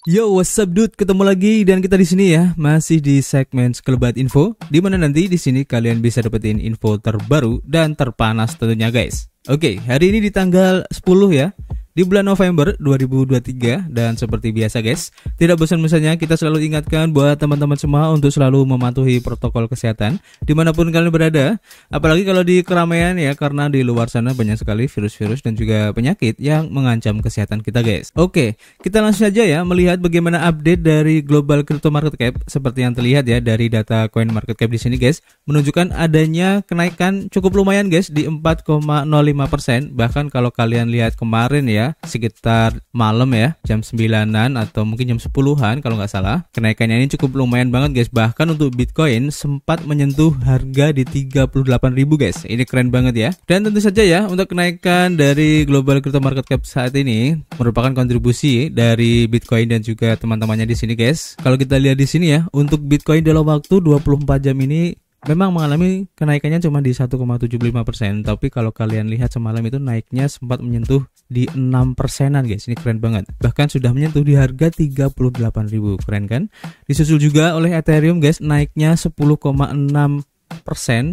Yo, what's up dude? Ketemu lagi dan kita di sini ya, masih di segmen Sekelebat Info, di mana nanti di sini kalian bisa dapetin info terbaru dan terpanas tentunya guys. Oke, hari ini di tanggal 10 ya, di bulan November 2023, dan seperti biasa guys, tidak bosan-bosannya kita selalu ingatkan buat teman-teman semua untuk selalu mematuhi protokol kesehatan dimanapun kalian berada, apalagi kalau di keramaian ya, karena di luar sana banyak sekali virus-virus dan juga penyakit yang mengancam kesehatan kita guys. Oke, kita langsung saja ya melihat bagaimana update dari global crypto market cap. Seperti yang terlihat ya dari data coin market cap di sini guys, menunjukkan adanya kenaikan cukup lumayan guys di 4,05%. Bahkan kalau kalian lihat kemarin ya, sekitar malam ya, jam 9-an atau mungkin jam 10-an kalau nggak salah, kenaikannya ini cukup lumayan banget guys. Bahkan untuk Bitcoin sempat menyentuh harga di 38.000 guys. Ini keren banget ya. Dan tentu saja ya, untuk kenaikan dari global crypto market cap saat ini merupakan kontribusi dari Bitcoin dan juga teman-temannya di sini guys. Kalau kita lihat di sini ya, untuk Bitcoin dalam waktu 24 jam ini memang mengalami kenaikannya cuma di 1,75%, tapi kalau kalian lihat semalam itu naiknya sempat menyentuh di 6%-an guys. Ini keren banget. Bahkan sudah menyentuh di harga 38.000. Keren kan? Disusul juga oleh Ethereum guys, naiknya 10,6%,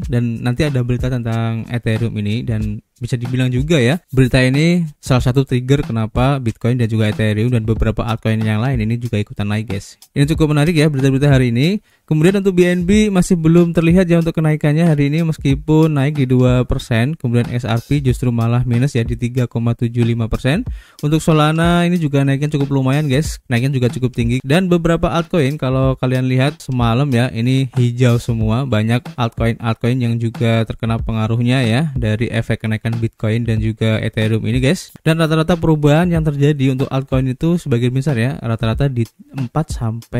dan nanti ada berita tentang Ethereum ini, dan bisa dibilang juga ya, berita ini salah satu trigger kenapa Bitcoin dan juga Ethereum dan beberapa altcoin yang lain ini juga ikutan naik guys. Ini cukup menarik ya berita-berita hari ini. Kemudian untuk BNB masih belum terlihat ya untuk kenaikannya hari ini, meskipun naik di 2%. Kemudian XRP justru malah minus ya di 3,75%. Untuk Solana ini juga naiknya cukup lumayan guys, naiknya juga cukup tinggi. Dan beberapa altcoin kalau kalian lihat semalam ya, ini hijau semua. Banyak altcoin yang juga terkena pengaruhnya ya dari efek kenaikan Bitcoin dan juga Ethereum ini guys. Dan rata-rata perubahan yang terjadi untuk altcoin itu sebagian besar ya, rata-rata di 4-5%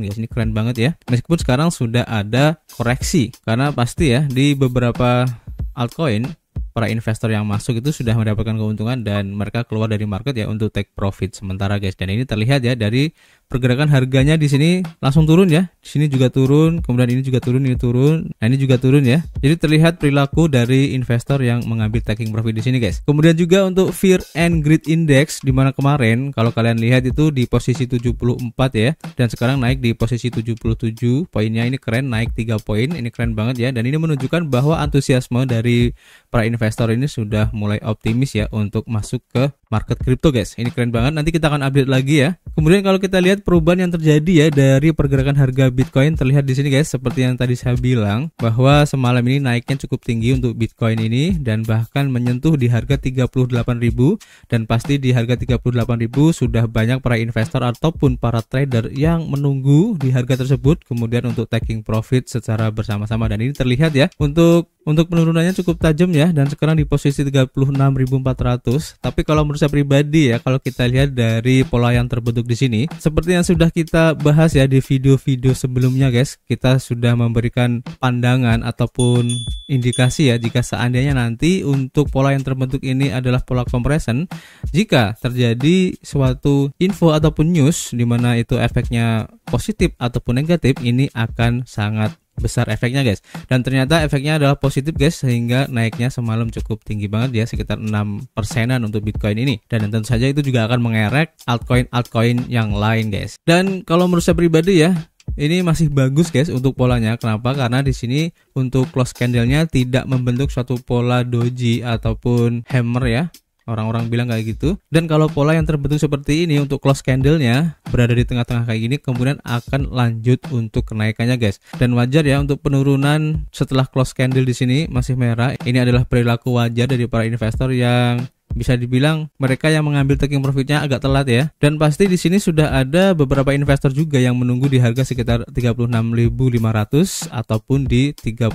guys. Ini keren banget ya. Meskipun sekarang sudah ada koreksi, karena pasti ya di beberapa altcoin para investor yang masuk itu sudah mendapatkan keuntungan dan mereka keluar dari market ya untuk take profit sementara guys. Dan ini terlihat ya dari pergerakan harganya di sini langsung turun ya. Di sini juga turun, kemudian ini juga turun, ini turun. Nah, ini juga turun ya. Jadi terlihat perilaku dari investor yang mengambil taking profit di sini guys. Kemudian juga untuk Fear and Greed Index, di mana kemarin kalau kalian lihat itu di posisi 74 ya, dan sekarang naik di posisi 77. Poinnya ini keren, naik 3 poin. Ini keren banget ya. Dan ini menunjukkan bahwa antusiasme dari para investor ini sudah mulai optimis ya untuk masuk ke market crypto guys. Ini keren banget. Nanti kita akan update lagi ya. Kemudian kalau kita lihat perubahan yang terjadi ya dari pergerakan harga Bitcoin, terlihat di sini guys, seperti yang tadi saya bilang bahwa semalam ini naiknya cukup tinggi untuk Bitcoin ini, dan bahkan menyentuh di harga 38.000, dan pasti di harga 38.000 sudah banyak para investor ataupun para trader yang menunggu di harga tersebut kemudian untuk taking profit secara bersama-sama. Dan ini terlihat ya untuk penurunannya cukup tajam ya, dan sekarang di posisi 36.400. Tapi kalau menurut saya pribadi ya, kalau kita lihat dari pola yang terbentuk di sini, seperti yang sudah kita bahas ya di video-video sebelumnya guys, kita sudah memberikan pandangan ataupun indikasi ya, jika seandainya nanti untuk pola yang terbentuk ini adalah pola compression, jika terjadi suatu info ataupun news di mana itu efeknya positif ataupun negatif, ini akan sangat besar efeknya guys. Dan ternyata efeknya adalah positif guys, sehingga naiknya semalam cukup tinggi banget ya, sekitar 6%-an untuk Bitcoin ini. Dan tentu saja itu juga akan mengerek altcoin yang lain guys. Dan kalau menurut saya pribadi ya, ini masih bagus guys untuk polanya. Kenapa? Karena di sini untuk close candle-nya tidak membentuk suatu pola doji ataupun hammer ya. Orang-orang bilang kayak gitu. Dan kalau pola yang terbentuk seperti ini untuk close candle-nya berada di tengah-tengah kayak gini, kemudian akan lanjut untuk kenaikannya guys. Dan wajar ya untuk penurunan setelah close candle di sini masih merah. Ini adalah perilaku wajar dari para investor yang bisa dibilang mereka yang mengambil taking profitnya agak telat ya. Dan pasti di sini sudah ada beberapa investor juga yang menunggu di harga sekitar 36.500 ataupun di 36.000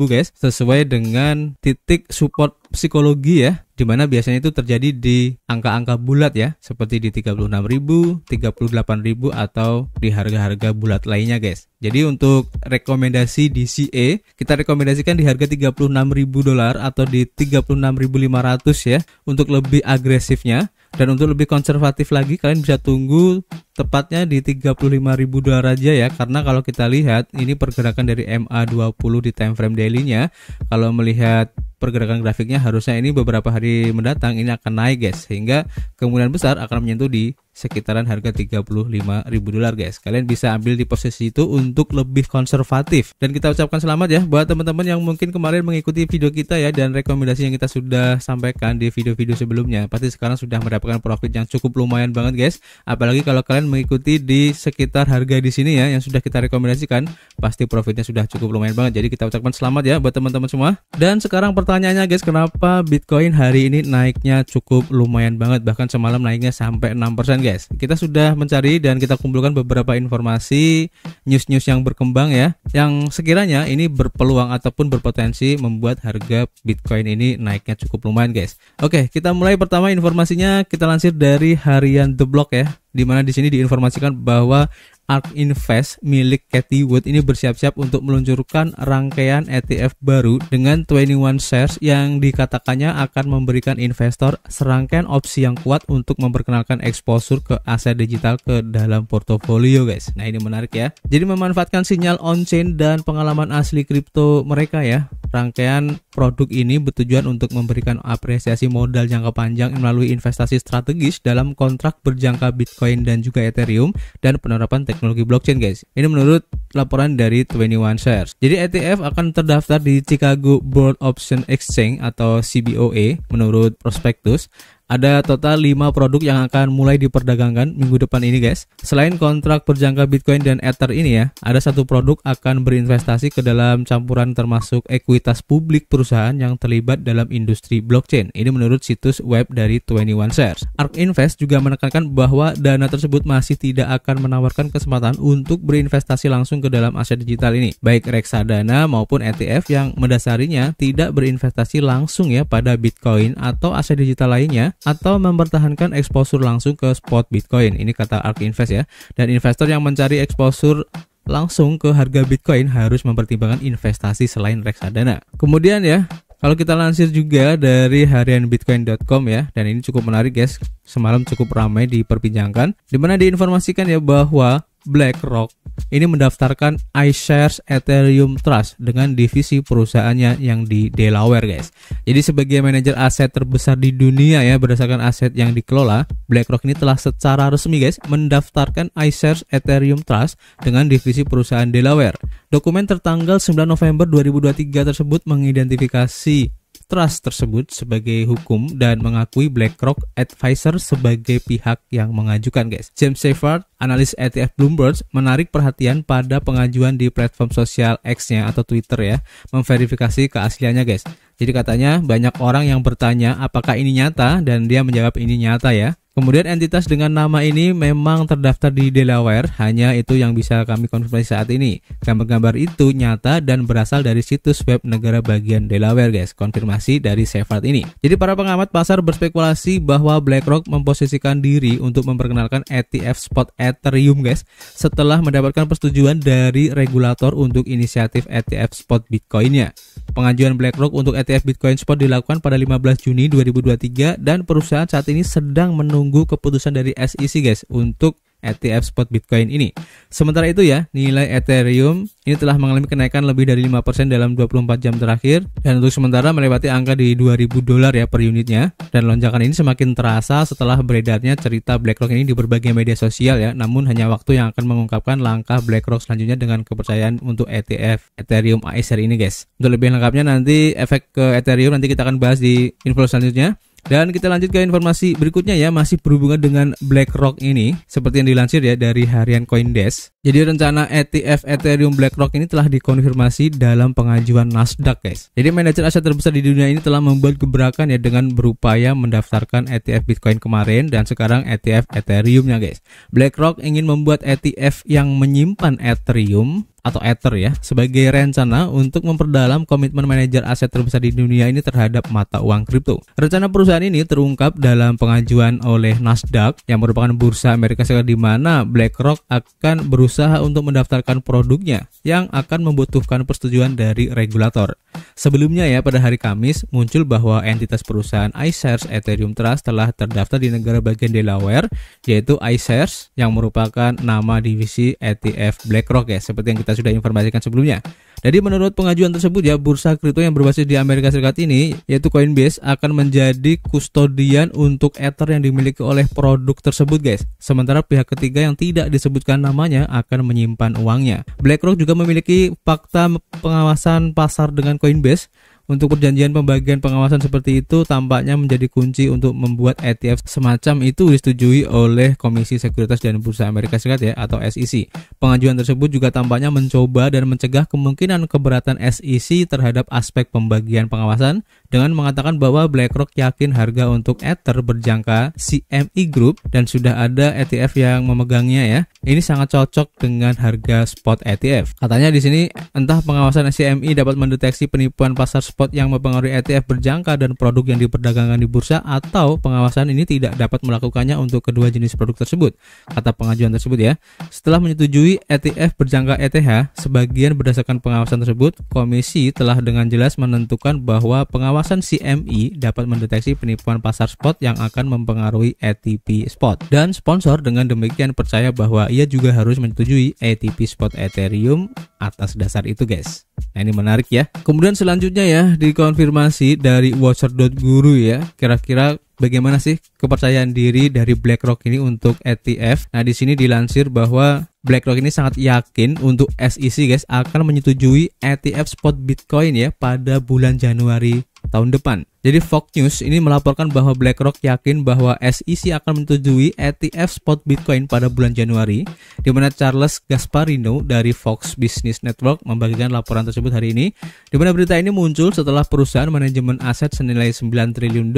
guys, sesuai dengan titik support psikologi ya, dimana biasanya itu terjadi di angka-angka bulat ya, seperti di 36.000, 38.000 atau di harga-harga bulat lainnya guys. Jadi untuk rekomendasi DCA kita rekomendasikan di harga $36.000 atau di 36.500 ya untuk lebih agresifnya. Dan untuk lebih konservatif lagi, kalian bisa tunggu tepatnya di $35.000 aja ya, karena kalau kita lihat ini pergerakan dari MA20 di time frame daily-nya, kalau melihat pergerakan grafiknya harusnya ini beberapa hari mendatang ini akan naik guys, sehingga kemungkinan besar akan menyentuh di sekitaran harga $35.000 guys. Kalian bisa ambil di posisi itu untuk lebih konservatif. Dan kita ucapkan selamat ya buat teman-teman yang mungkin kemarin mengikuti video kita ya, dan rekomendasi yang kita sudah sampaikan di video-video sebelumnya. Pasti sekarang sudah mendapatkan profit yang cukup lumayan banget guys. Apalagi kalau kalian mengikuti di sekitar harga di sini ya yang sudah kita rekomendasikan, pasti profitnya sudah cukup lumayan banget. Jadi kita ucapkan selamat ya buat teman-teman semua. Dan sekarang pertanyaannya guys, kenapa Bitcoin hari ini naiknya cukup lumayan banget, bahkan semalam naiknya sampai 6% guys. Kita sudah mencari dan kita kumpulkan beberapa informasi news-news yang berkembang ya, yang sekiranya ini berpeluang ataupun berpotensi membuat harga Bitcoin ini naiknya cukup lumayan guys. Oke, kita mulai. Pertama informasinya kita lansir dari harian The Block ya, di mana di sini diinformasikan bahwa ARK Invest milik Cathie Wood ini bersiap-siap untuk meluncurkan rangkaian ETF baru dengan 21 shares yang dikatakannya akan memberikan investor serangkaian opsi yang kuat untuk memperkenalkan exposure ke aset digital ke dalam portofolio guys. Nah ini menarik ya. Jadi memanfaatkan sinyal on-chain dan pengalaman asli kripto mereka ya. Rangkaian produk ini bertujuan untuk memberikan apresiasi modal jangka panjang melalui investasi strategis dalam kontrak berjangka Bitcoin dan juga Ethereum dan penerapan teknologi blockchain guys. Ini menurut laporan dari 21 Shares. Jadi ETF akan terdaftar di Chicago Board Option Exchange atau CBOE menurut prospektus. Ada total 5 produk yang akan mulai diperdagangkan minggu depan ini guys. Selain kontrak berjangka Bitcoin dan Ether ini ya, ada satu produk akan berinvestasi ke dalam campuran termasuk ekuitas publik perusahaan yang terlibat dalam industri blockchain. Ini menurut situs web dari 21 Shares. ARK Invest juga menekankan bahwa dana tersebut masih tidak akan menawarkan kesempatan untuk berinvestasi langsung ke dalam aset digital ini, baik reksadana maupun ETF yang mendasarinya tidak berinvestasi langsung ya pada Bitcoin atau aset digital lainnya, atau mempertahankan exposure langsung ke spot Bitcoin. Ini kata ARK Invest ya. Dan investor yang mencari exposure langsung ke harga Bitcoin harus mempertimbangkan investasi selain reksadana. Kemudian ya, kalau kita lansir juga dari harian bitcoin.com ya, dan ini cukup menarik guys, semalam cukup ramai diperbincangkan, di mana diinformasikan ya bahwa BlackRock ini mendaftarkan iShares Ethereum Trust dengan divisi perusahaannya yang di Delaware guys. Jadi sebagai manajer aset terbesar di dunia ya berdasarkan aset yang dikelola, BlackRock ini telah secara resmi guys mendaftarkan iShares Ethereum Trust dengan divisi perusahaan Delaware. Dokumen tertanggal 9 November 2023 tersebut mengidentifikasi trust tersebut sebagai hukum dan mengakui BlackRock Advisor sebagai pihak yang mengajukan guys. James Seyffart, analis ETF Bloomberg, menarik perhatian pada pengajuan di platform sosial X-nya atau Twitter ya, memverifikasi keasliannya guys. Jadi katanya banyak orang yang bertanya apakah ini nyata, dan dia menjawab ini nyata ya. Kemudian entitas dengan nama ini memang terdaftar di Delaware, hanya itu yang bisa kami konfirmasi saat ini. Gambar-gambar itu nyata dan berasal dari situs web negara bagian Delaware guys, konfirmasi dari Seyffart ini. Jadi para pengamat pasar berspekulasi bahwa BlackRock memposisikan diri untuk memperkenalkan ETF spot Ethereum guys, setelah mendapatkan persetujuan dari regulator untuk inisiatif ETF spot Bitcoin-nya. Pengajuan BlackRock untuk ETF Bitcoin spot dilakukan pada 15 Juni 2023 dan perusahaan saat ini sedang menunggu keputusan dari SEC guys untuk ETF spot Bitcoin ini. Sementara itu ya, nilai Ethereum ini telah mengalami kenaikan lebih dari 5% dalam 24 jam terakhir, dan untuk sementara melewati angka di $2.000 ya per unitnya. Dan lonjakan ini semakin terasa setelah beredarnya cerita BlackRock ini di berbagai media sosial ya. Namun hanya waktu yang akan mengungkapkan langkah BlackRock selanjutnya dengan kepercayaan untuk ETF Ethereum iShares ini guys. Untuk lebih lengkapnya nanti efek ke Ethereum nanti kita akan bahas di info selanjutnya. Dan kita lanjut ke informasi berikutnya ya, masih berhubungan dengan BlackRock ini, seperti yang dilansir ya dari harian CoinDesk. Jadi rencana ETF Ethereum BlackRock ini telah dikonfirmasi dalam pengajuan Nasdaq guys. Jadi manajer aset terbesar di dunia ini telah membuat gebrakan ya dengan berupaya mendaftarkan ETF Bitcoin kemarin dan sekarang ETF Ethereum-nya guys. BlackRock ingin membuat ETF yang menyimpan Ethereum atau Ether ya sebagai rencana untuk memperdalam komitmen manajer aset terbesar di dunia ini terhadap mata uang kripto. Rencana perusahaan ini terungkap dalam pengajuan oleh Nasdaq yang merupakan bursa Amerika Serikat, di mana BlackRock akan berusaha untuk mendaftarkan produknya yang akan membutuhkan persetujuan dari regulator. Sebelumnya ya, pada hari Kamis muncul bahwa entitas perusahaan iShares Ethereum Trust telah terdaftar di negara bagian Delaware, yaitu iShares yang merupakan nama divisi ETF BlackRock ya, seperti yang kita kita sudah informasikan sebelumnya. Jadi menurut pengajuan tersebut ya, bursa kripto yang berbasis di Amerika Serikat ini, yaitu Coinbase, akan menjadi kustodian untuk Ether yang dimiliki oleh produk tersebut guys. Sementara pihak ketiga yang tidak disebutkan namanya akan menyimpan uangnya. BlackRock juga memiliki fakta pengawasan pasar dengan Coinbase. Untuk perjanjian pembagian pengawasan seperti itu tampaknya menjadi kunci untuk membuat ETF semacam itu disetujui oleh Komisi Sekuritas dan Bursa Amerika Serikat ya, atau SEC. Pengajuan tersebut juga tampaknya mencoba dan mencegah kemungkinan keberatan SEC terhadap aspek pembagian pengawasan dengan mengatakan bahwa BlackRock yakin harga untuk Ether berjangka CME Group dan sudah ada ETF yang memegangnya ya. Ini sangat cocok dengan harga spot ETF. Katanya di sini entah pengawasan CME dapat mendeteksi penipuan pasar spot yang mempengaruhi ETF berjangka dan produk yang diperdagangkan di bursa, atau pengawasan ini tidak dapat melakukannya untuk kedua jenis produk tersebut, kata pengajuan tersebut ya. Setelah menyetujui ETF berjangka ETH sebagian berdasarkan pengawasan tersebut, komisi telah dengan jelas menentukan bahwa pengawasan CME dapat mendeteksi penipuan pasar spot yang akan mempengaruhi ATP spot, dan sponsor dengan demikian percaya bahwa ia juga harus menyetujui ATP spot Ethereum atas dasar itu guys. Nah ini menarik ya. Kemudian selanjutnya ya, dikonfirmasi dari Watcher.guru ya. Kira-kira bagaimana sih kepercayaan diri dari BlackRock ini untuk ETF? Nah di sini dilansir bahwa BlackRock ini sangat yakin untuk SEC guys akan menyetujui ETF spot Bitcoin ya pada bulan Januari tahun depan. Jadi Fox News ini melaporkan bahwa BlackRock yakin bahwa SEC akan menyetujui ETF spot Bitcoin pada bulan Januari, di mana Charles Gasparino dari Fox Business Network membagikan laporan tersebut hari ini, di mana berita ini muncul setelah perusahaan manajemen aset senilai $9 triliun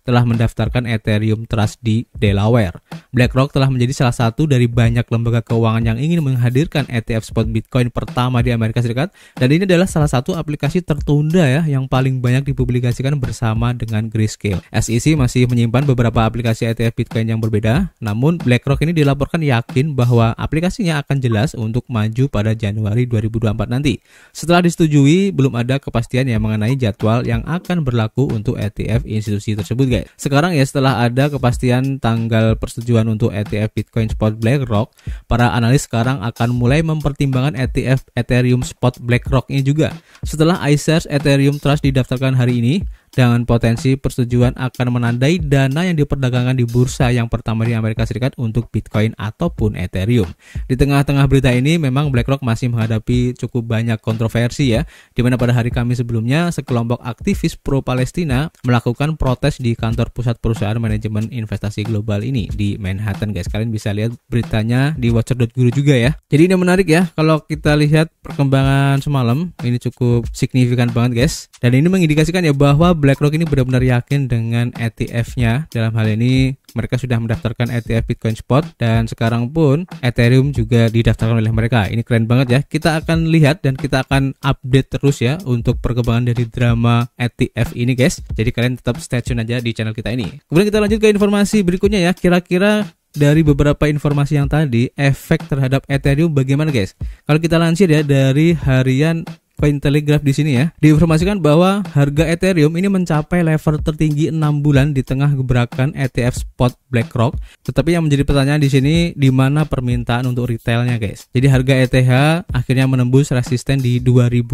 telah mendaftarkan Ethereum Trust di Delaware. BlackRock telah menjadi salah satu dari banyak lembaga keuangan yang ingin menghadirkan ETF spot Bitcoin pertama di Amerika Serikat, dan ini adalah salah satu aplikasi tertunda ya yang paling banyak dipublikasikan bersama dengan Grayscale. SEC masih menyimpan beberapa aplikasi ETF Bitcoin yang berbeda, namun BlackRock ini dilaporkan yakin bahwa aplikasinya akan jelas untuk maju pada Januari 2024 nanti. Setelah disetujui, belum ada kepastian yang mengenai jadwal yang akan berlaku untuk ETF institusi tersebut guys. Sekarang ya, setelah ada kepastian tanggal persetujuan untuk ETF Bitcoin spot BlackRock, para analis sekarang akan mulai mempertimbangkan ETF Ethereum spot BlackRock ini juga. Setelah iShares Ethereum Trust didaftarkan hari ini, dengan potensi persetujuan akan menandai dana yang diperdagangkan di bursa yang pertama di Amerika Serikat untuk Bitcoin ataupun Ethereum. Di tengah-tengah berita ini memang BlackRock masih menghadapi cukup banyak kontroversi ya, di mana pada hari Kamis sebelumnya sekelompok aktivis pro-Palestina melakukan protes di kantor pusat perusahaan manajemen investasi global ini di Manhattan guys. Kalian bisa lihat beritanya di Watcher.guru juga ya. Jadi ini menarik ya, kalau kita lihat perkembangan semalam ini cukup signifikan banget guys, dan ini mengindikasikan ya bahwa BlackRock ini benar-benar yakin dengan ETF-nya. Dalam hal ini mereka sudah mendaftarkan ETF Bitcoin Spot, dan sekarang pun Ethereum juga didaftarkan oleh mereka. Ini keren banget ya. Kita akan lihat dan kita akan update terus ya untuk perkembangan dari drama ETF ini guys. Jadi kalian tetap stay tune aja di channel kita ini. Kemudian kita lanjut ke informasi berikutnya ya. Kira-kira dari beberapa informasi yang tadi, efek terhadap Ethereum bagaimana guys? Kalau kita lansir ya dari harian Cointelegraph di sini ya, diinformasikan bahwa harga Ethereum ini mencapai level tertinggi 6 bulan di tengah gebrakan ETF spot BlackRock. Tetapi yang menjadi pertanyaan di sini, di mana permintaan untuk retailnya guys? Jadi harga ETH akhirnya menembus resisten di $2.000,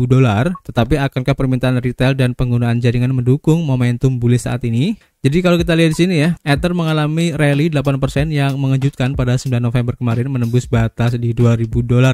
tetapi akankah permintaan retail dan penggunaan jaringan mendukung momentum bullish saat ini? Jadi kalau kita lihat di sini ya, Ether mengalami rally 8% yang mengejutkan pada 9 November kemarin, menembus batas di $2.000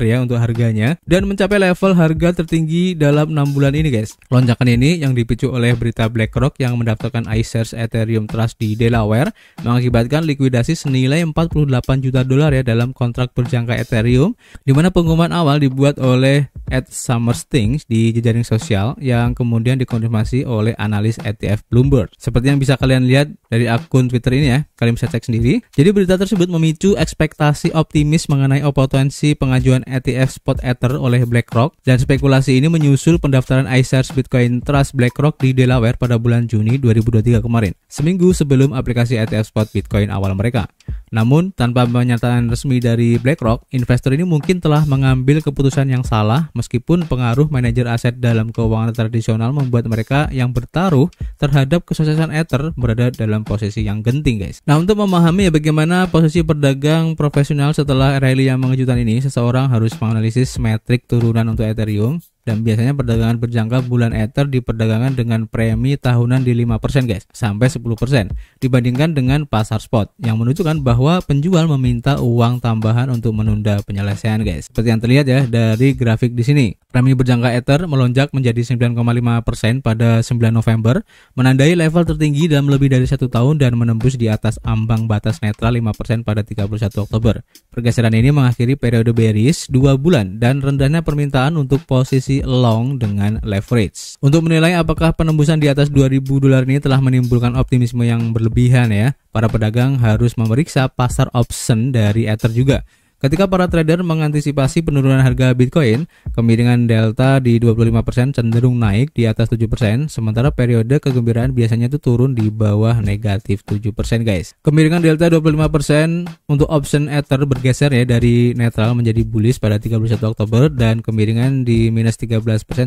ya untuk harganya dan mencapai level harga tertinggi dalam 6 bulan ini guys. Lonjakan ini yang dipicu oleh berita BlackRock yang mendaftarkan iShares Ethereum Trust di Delaware mengakibatkan likuidasi senilai $48 juta ya dalam kontrak berjangka Ethereum, di mana pengumuman awal dibuat oleh Ed Summerstings di jejaring sosial yang kemudian dikonfirmasi oleh analis ETF Bloomberg. Seperti yang bisa kalian lihat dari akun Twitter ini ya, kalian bisa cek sendiri. Jadi berita tersebut memicu ekspektasi optimis mengenai potensi pengajuan ETF spot Ether oleh BlackRock, dan spekulasi ini menyusul pendaftaran iShares Bitcoin Trust BlackRock di Delaware pada bulan Juni 2023 kemarin, seminggu sebelum aplikasi ETF spot Bitcoin awal mereka. Namun, tanpa pernyataan resmi dari BlackRock, investor ini mungkin telah mengambil keputusan yang salah meskipun pengaruh manajer aset dalam keuangan tradisional membuat mereka yang bertaruh terhadap kesuksesan Ether berada dalam posisi yang genting, guys. Nah, untuk memahami bagaimana posisi berdagang profesional setelah rally yang mengejutkan ini, seseorang harus menganalisis metrik turunan untuk Ethereum. Dan biasanya perdagangan berjangka bulan Ether diperdagangkan dengan premi tahunan di 5% guys, sampai 10% dibandingkan dengan pasar spot, yang menunjukkan bahwa penjual meminta uang tambahan untuk menunda penyelesaian guys. Seperti yang terlihat ya dari grafik di sini. Premi berjangka Ether melonjak menjadi 9,5% pada 9 November, menandai level tertinggi dalam lebih dari 1 tahun dan menembus di atas ambang batas netral 5% pada 31 Oktober. Pergeseran ini mengakhiri periode bearish 2 bulan dan rendahnya permintaan untuk posisi long dengan leverage. Untuk menilai apakah penembusan di atas $2.000 ini telah menimbulkan optimisme yang berlebihan ya, para pedagang harus memeriksa pasar option dari Ether juga. Ketika para trader mengantisipasi penurunan harga Bitcoin, kemiringan delta di 25% cenderung naik di atas 7%, sementara periode kegembiraan biasanya itu turun di bawah negatif 7% guys. Kemiringan delta 25% untuk option Ether bergeser ya dari netral menjadi bullish pada 31 Oktober dan kemiringan di minus 13%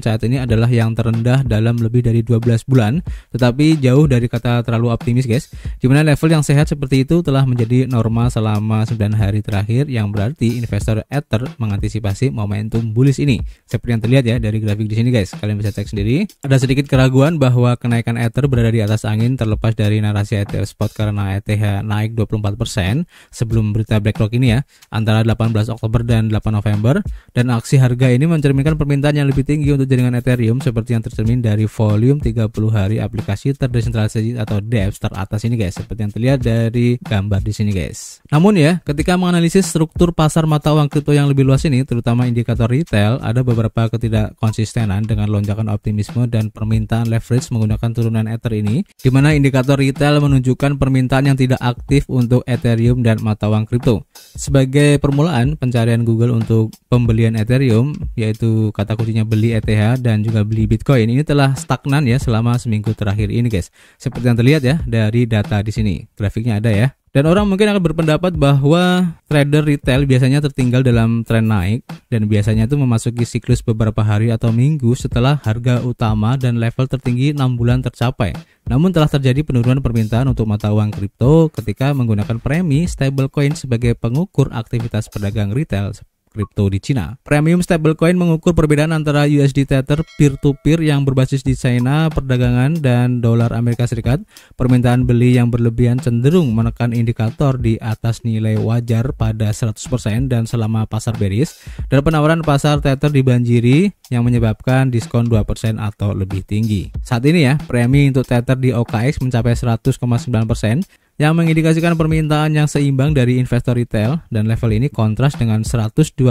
saat ini adalah yang terendah dalam lebih dari 12 bulan, tetapi jauh dari kata terlalu optimis guys, dimana level yang sehat seperti itu telah menjadi normal selama 9 hari terakhir, yang berarti investor Ether mengantisipasi momentum bullish ini. Seperti yang terlihat ya dari grafik di sini guys. Kalian bisa cek sendiri. Ada sedikit keraguan bahwa kenaikan Ether berada di atas angin terlepas dari narasi ETF spot karena ETH naik 24% sebelum berita BlackRock ini ya, antara 18 Oktober dan 8 November, dan aksi harga ini mencerminkan permintaan yang lebih tinggi untuk jaringan Ethereum seperti yang tercermin dari volume 30 hari aplikasi terdesentralisasi atau DEX teratas ini guys, seperti yang terlihat dari gambar di sini guys. Namun ya, ketika menganalisis struktur pasar mata uang kripto yang lebih luas ini, terutama indikator retail, ada beberapa ketidakkonsistenan dengan lonjakan optimisme dan permintaan leverage menggunakan turunan Ether ini, di mana indikator retail menunjukkan permintaan yang tidak aktif untuk Ethereum dan mata uang kripto. Sebagai permulaan, pencarian Google untuk pembelian Ethereum, yaitu kata kuncinya beli ETH dan juga beli Bitcoin, ini telah stagnan ya selama seminggu terakhir ini guys. Seperti yang terlihat ya dari data di sini, grafiknya ada ya. Dan orang mungkin akan berpendapat bahwa trader retail biasanya tertinggal dalam tren naik dan biasanya itu memasuki siklus beberapa hari atau minggu setelah harga utama dan level tertinggi 6 bulan tercapai. Namun telah terjadi penurunan permintaan untuk mata uang kripto ketika menggunakan premi stablecoin sebagai pengukur aktivitas pedagang retail kripto di Cina. Premium stablecoin mengukur perbedaan antara USD Tether peer-to-peer yang berbasis di China perdagangan dan dolar Amerika Serikat. Permintaan beli yang berlebihan cenderung menekan indikator di atas nilai wajar pada 100% dan selama pasar bearish, dan penawaran pasar Tether dibanjiri yang menyebabkan diskon 2% atau lebih tinggi. Saat ini ya, premi untuk Tether di OKX mencapai 100,9%, yang mengindikasikan permintaan yang seimbang dari investor retail, dan level ini kontras dengan 102%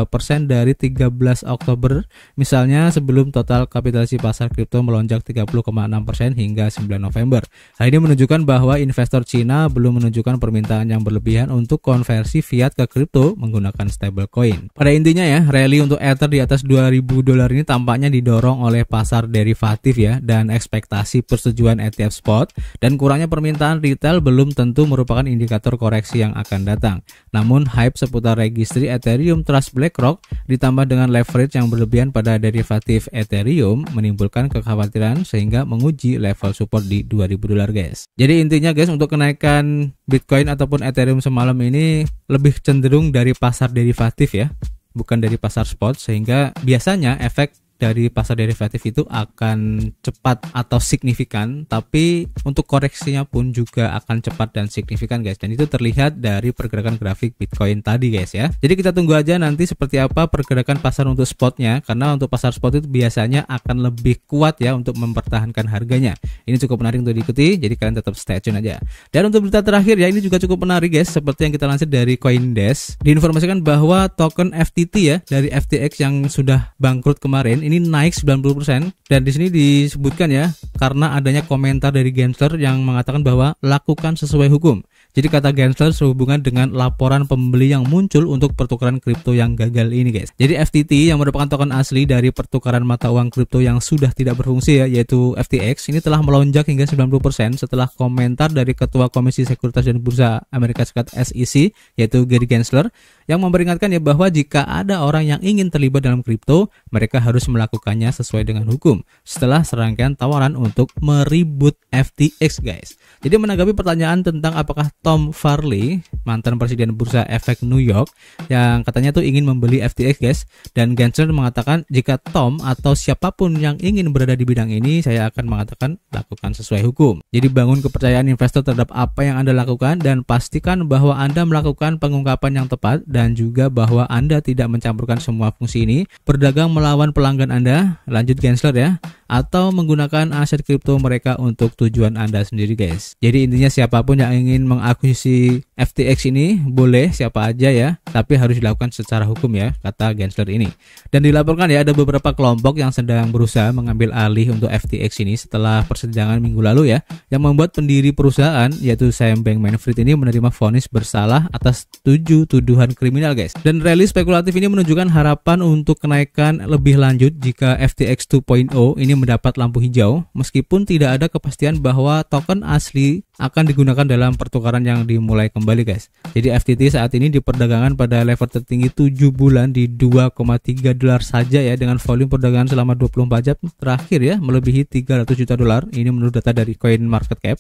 dari 13 Oktober misalnya sebelum total kapitalisasi pasar kripto melonjak 30,6% hingga 9 November. Hal ini menunjukkan bahwa investor Cina belum menunjukkan permintaan yang berlebihan untuk konversi fiat ke kripto menggunakan stablecoin. Pada intinya ya, rally untuk Ether di atas $2.000 ini tampaknya didorong oleh pasar derivatif ya, dan ekspektasi persetujuan ETF spot, dan kurangnya permintaan retail belum tentu merupakan indikator koreksi yang akan datang. Namun hype seputar registry Ethereum Trust BlackRock ditambah dengan leverage yang berlebihan pada derivatif Ethereum menimbulkan kekhawatiran sehingga menguji level support di $2.000 guys. Jadi intinya guys, untuk kenaikan Bitcoin ataupun Ethereum semalam ini lebih cenderung dari pasar derivatif ya, bukan dari pasar spot, sehingga biasanya efek dari pasar derivatif itu akan cepat atau signifikan, tapi untuk koreksinya pun juga akan cepat dan signifikan guys, dan itu terlihat dari pergerakan grafik Bitcoin tadi guys ya. Jadi kita tunggu aja nanti seperti apa pergerakan pasar untuk spotnya, karena untuk pasar spot itu biasanya akan lebih kuat ya untuk mempertahankan harganya. Ini cukup menarik untuk diikuti, jadi kalian tetap stay tune aja. Dan untuk berita terakhir ya, ini juga cukup menarik guys, seperti yang kita lansir dari CoinDesk, diinformasikan bahwa token FTT ya dari FTX yang sudah bangkrut kemarin ini naik 90%, dan di sini disebutkan ya karena adanya komentar dari Gensler yang mengatakan bahwa lakukan sesuai hukum. Jadi kata Gensler sehubungan dengan laporan pembeli yang muncul untuk pertukaran kripto yang gagal ini guys. Jadi FTT yang merupakan token asli dari pertukaran mata uang kripto yang sudah tidak berfungsi ya, yaitu FTX, ini telah melonjak hingga 90% setelah komentar dari Ketua Komisi Sekuritas dan Bursa Amerika Serikat SEC, yaitu Gary Gensler, yang memperingatkan ya bahwa jika ada orang yang ingin terlibat dalam kripto, mereka harus melakukannya sesuai dengan hukum setelah serangkaian tawaran untuk meribut FTX guys. Jadi menanggapi pertanyaan tentang apakah Tom Farley, mantan presiden Bursa Efek New York, yang katanya tuh ingin membeli FTX guys, dan Gensler mengatakan jika Tom atau siapapun yang ingin berada di bidang ini, saya akan mengatakan lakukan sesuai hukum. Jadi bangun kepercayaan investor terhadap apa yang Anda lakukan dan pastikan bahwa Anda melakukan pengungkapan yang tepat dan juga bahwa Anda tidak mencampurkan semua fungsi ini, berdagang melawan pelanggan Anda, lanjut Gensler ya, atau menggunakan aset kripto mereka untuk tujuan Anda sendiri guys. Jadi intinya siapapun yang ingin mengakuisisi FTX ini boleh, siapa aja ya, tapi harus dilakukan secara hukum ya, kata Gensler ini. Dan dilaporkan ya ada beberapa kelompok yang sedang berusaha mengambil alih untuk FTX ini setelah persidangan minggu lalu ya, yang membuat pendiri perusahaan yaitu Sam Bankman-Fried ini menerima vonis bersalah atas 7 tuduhan kriminal guys. Dan rilis spekulatif ini menunjukkan harapan untuk kenaikan lebih lanjut jika FTX 2.0 ini mendapat lampu hijau, meskipun tidak ada kepastian bahwa token asli akan digunakan dalam pertukaran yang dimulai kembali guys. Jadi FTT saat ini diperdagangkan pada level tertinggi 7 bulan di $2,3 saja ya, dengan volume perdagangan selama 24 jam terakhir ya melebihi $300 juta. Ini menurut data dari CoinMarketCap.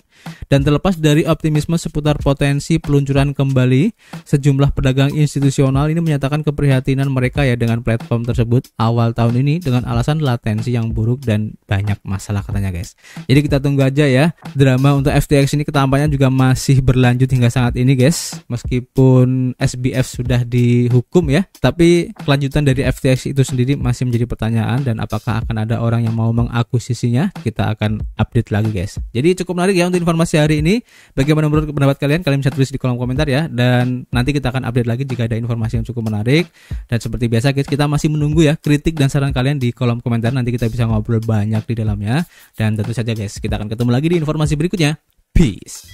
Dan terlepas dari optimisme seputar potensi peluncuran kembali, sejumlah pedagang institusional ini menyatakan keprihatinan mereka ya dengan platform tersebut awal tahun ini dengan alasan latensi yang buruk dan banyak masalah katanya guys. Jadi kita tunggu aja ya, drama untuk FTX ini ketampaknya juga masih berlanjut hingga saat ini guys. Meskipun SBF sudah dihukum ya, tapi kelanjutan dari FTX itu sendiri masih menjadi pertanyaan, dan apakah akan ada orang yang mau mengakuisisinya, kita akan update lagi guys. Jadi cukup menarik ya untuk informasi hari ini. Bagaimana menurut pendapat kalian? Kalian bisa tulis di kolom komentar ya, dan nanti kita akan update lagi jika ada informasi yang cukup menarik. Dan seperti biasa guys, kita masih menunggu ya kritik dan saran kalian di kolom komentar, nanti kita bisa ngobrol banyak di dalamnya. Dan tentu saja guys, kita akan ketemu lagi di informasi berikutnya. Peace.